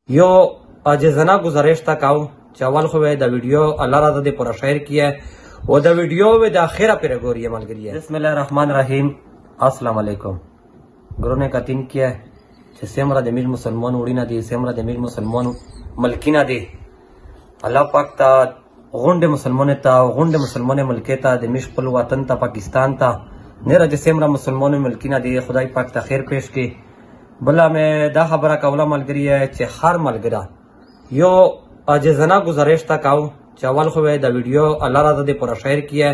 यो عاجزانه گزارش تا کاو چې اول خو د ویډیو الله را دې پر شیر کیه او د ویډیو و د اخره پر ګوري ملګری بسم الله الرحمن الرحیم السلام علیکم ګرونه کتین کیه چې سمره د میر مسلمان وړینه دي سمره د میر مسلمان ملکینه دي الله پاک ته غونډه مسلمان ته غونډه مسلمان ملک ته د مش خپل وطن ته پاکستان ته نه راځي سمره مسلمان ملکینه دي خدای پاک ته خیر پیش کی بلا میں دا خبره کوله ملګری چې هر ملګری یو عاجزانه گزارش تا کاو چې اول خو د ویډیو الله را دې پر شیر کیه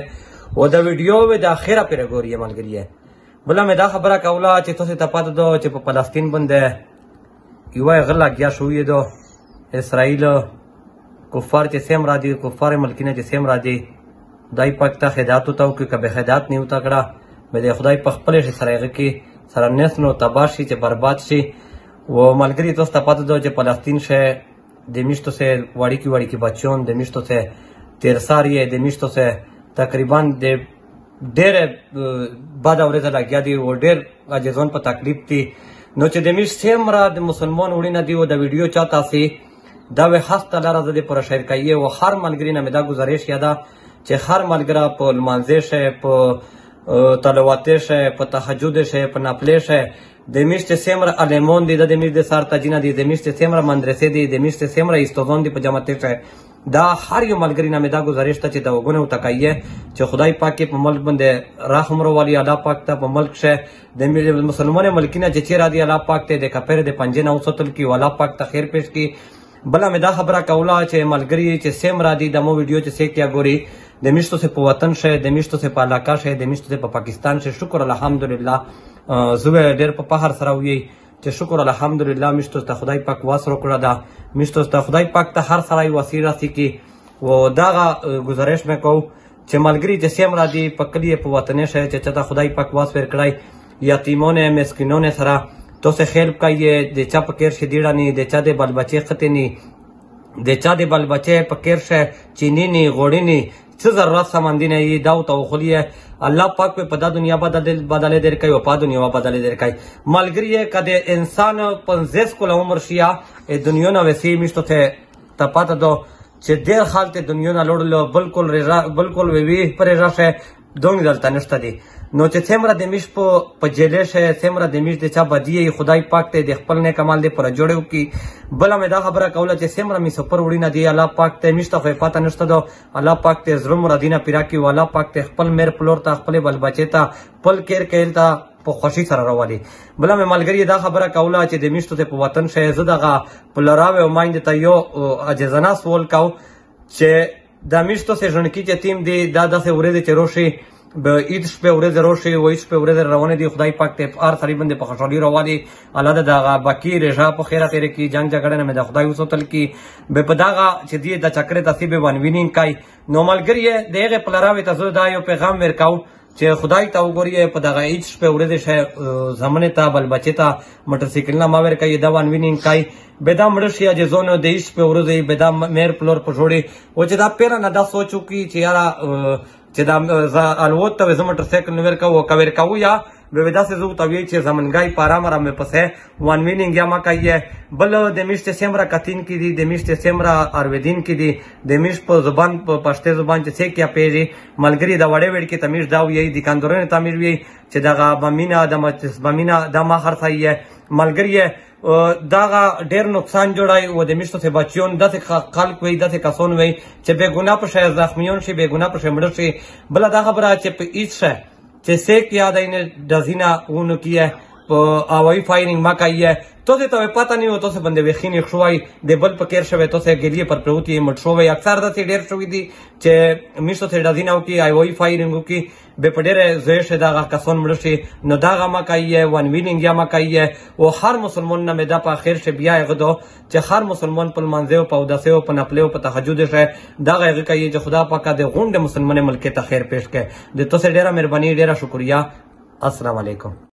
او د ویډیو و د اخره پر ګوري ملګری بلا میں دا خبره کوله چې تاسو ته پاتې دو چې په فلسطین باندې یو غلا کیا شوې دو اسرائیل کفار چې سیم را دي کفار ملکینه چې سیم را دي دای پاک ته هدایت تو کې کبه هدایت نه وتا کړه مې خدای په خپل سره کې سره نسلو تباه شي چې برباد شي و ملګری تاسو ته پاتې دو چې فلسطین شه د میشتو سے وړي کې بچون د میشتو سے تیرساری د میشتو سے تقریبا د ډېر بد اورېدل لګیا دي او ډېر عاجزان په تکلیف دي نو چې د میش سیمرا د مسلمان وړي نه دی او د ویډیو چاته سي دا وه خاص تعالی راز دې پر شیر کوي او هر ملګری نه مې دا گزارش یاده چې هر ملګری په لمانځه شه په تلاوت شه په تهجد شه په نفل شه د میشت سیمر الیمون دی د میشت سار تجینه دی د میشت سیمر مدرسې دی د میشت سیمر استادان دی په جماعت شه دا هر یو ملګری نه مې دا گزارش ته چې دا وګونه وتکایه چې خدای پاک په ملک باندې رحم وروالي الله پاک ته په ملک شه د مسلمان ملکینه چې چیرې دی الله پاک ته د کفر د پنځه نو ستل کی الله پاک ته خیر پیش کی بلا مې دا خبره کوله چې ملګری چې سیم را دي د مو ویډیو چې سې کیا ګوري د میشتو سے په وطن شه د میشتو سے په علاقه شه د میشتو سے په پاکستان شه شکر الحمدلله زوی ډېر په فخر سره وی چې شکر الحمدلله میشتو ته خدای پاک واسره کړه دا میشتو ته خدای پاک ته هر سړی وسیله سکی و دا گزارش مې کو چې ملګری چې سیم را دي په کلی په وطن شه چې ته خدای پاک واسره کړای یتیمونه مسکینونه سره تو سے خیر کایې د چا پکیر شه دیړانی د چا د بل بچي ختنی د چا د بل بچي پکیر شه چینینی غوړینی څه ضرورت سمندینه یې دا او خلیه الله پاک په دا دنیا بدل در کوي او په دنیا بدل در کوي ملګری کده انسان 50 کول عمر شیا دنیا نو وسی میشته ته پاته دو چې ډیر حالت دنیا نه لوړلو بالکل وی پر راشه دوی دلته نشته دي نو چې څمره د میش په جیلې شه څمره د میش د چا بدی خدای پاک ته د خپل نه کمال دی پر جوړو کی بل مې دا خبره کوله چې څمره می سفر وړي نه دی الله پاک ته میشته خو پاته نشته دو الله پاک ته زړه مرادینه پیرا کی والا پاک ته خپل میر پلور ته خپل بل بچی ته پل کېر کېل ته په خوشي سره راوالي بل مې ملګری دا خبره کوله چې د میشته په وطن شه زدغه پلراوي او مایند ته یو عجزانه سوال کاو چې د میشته سه ژوند کې چې تیم دی دا داسې ورېده چې روشي به عید شپه ورځ روشي و عید شپه ورځ روانه دي خدای پاک ته هر سړي باندې په خوشحالي رواني الله دغه باقی رضا په خیره تیرې کی جنگ جګړه نه مې د خدای وسوتل کی به په دغه چې دی د چکرې تسیب ون وینینګ کای نو ملګری دغه پلراوي ته زو دا یو پیغام ورکاو چې خدای ته وګوري په دغه عید شپه ورځ شه زمانه ته بل بچی ته موټر سایکل نه ماور کوي دا ون وینینګ کای بدا مړشیا چې زونه د عید شپه ورځ بدا مېر پلور په جوړي او چې دا پیره نه دا سوچو کی چې یاره چې دا الوت ته زه موټر سایکل نور کوو یا به داسې زه ورته وایي چې زمنګای په ارامه مې پسې ون وینینګ یا ما کوي بل د میشت سیمرا کتین کې دي د میشت سیمرا ارویدین کې دي د میش په زبان په پښتو زبان چې څه کیا پیږي ملګری دا وړې وړ کې تمیش دا وایي د کاندورونو تعمیر وي چې دغه بمینا د ما هر ځای ملګری داغه ډیر نقصان جوړای او د میشتو ته بچیون داسې خلک وي داسې کسان وي چې بے ګناه په شای زخمیون شي بے ګناه په شای مړ شي بل دا خبره چې په هیڅ شه چې سیک یاد اینه دزینا اونو کیه په اوای فایرینګ ما کوي تو ته پتا نه و تو څه باندې وخینې خوای د بل پکیر شوی تو څه ګلیه پر پروتي مټ شوی اکثر د ډیر شوی دي چې میشتو ته دزینا او کی اوای فایرینګ کی به پډره زوی شه دا کسان مړ شي نو دا ما کوي ون وینینګ یا ما کوي او هر مسلمان نه مې دا په اخر شه بیا غدو چې هر مسلمان په منځو په اوداسه او په نفل او په تهجد شه دا غږ کوي چې خدا پاک د غونډه مسلمان ملک ته خیر پیش کړي د تو سه ډیره مهرباني ډیره شکریا السلام علیکم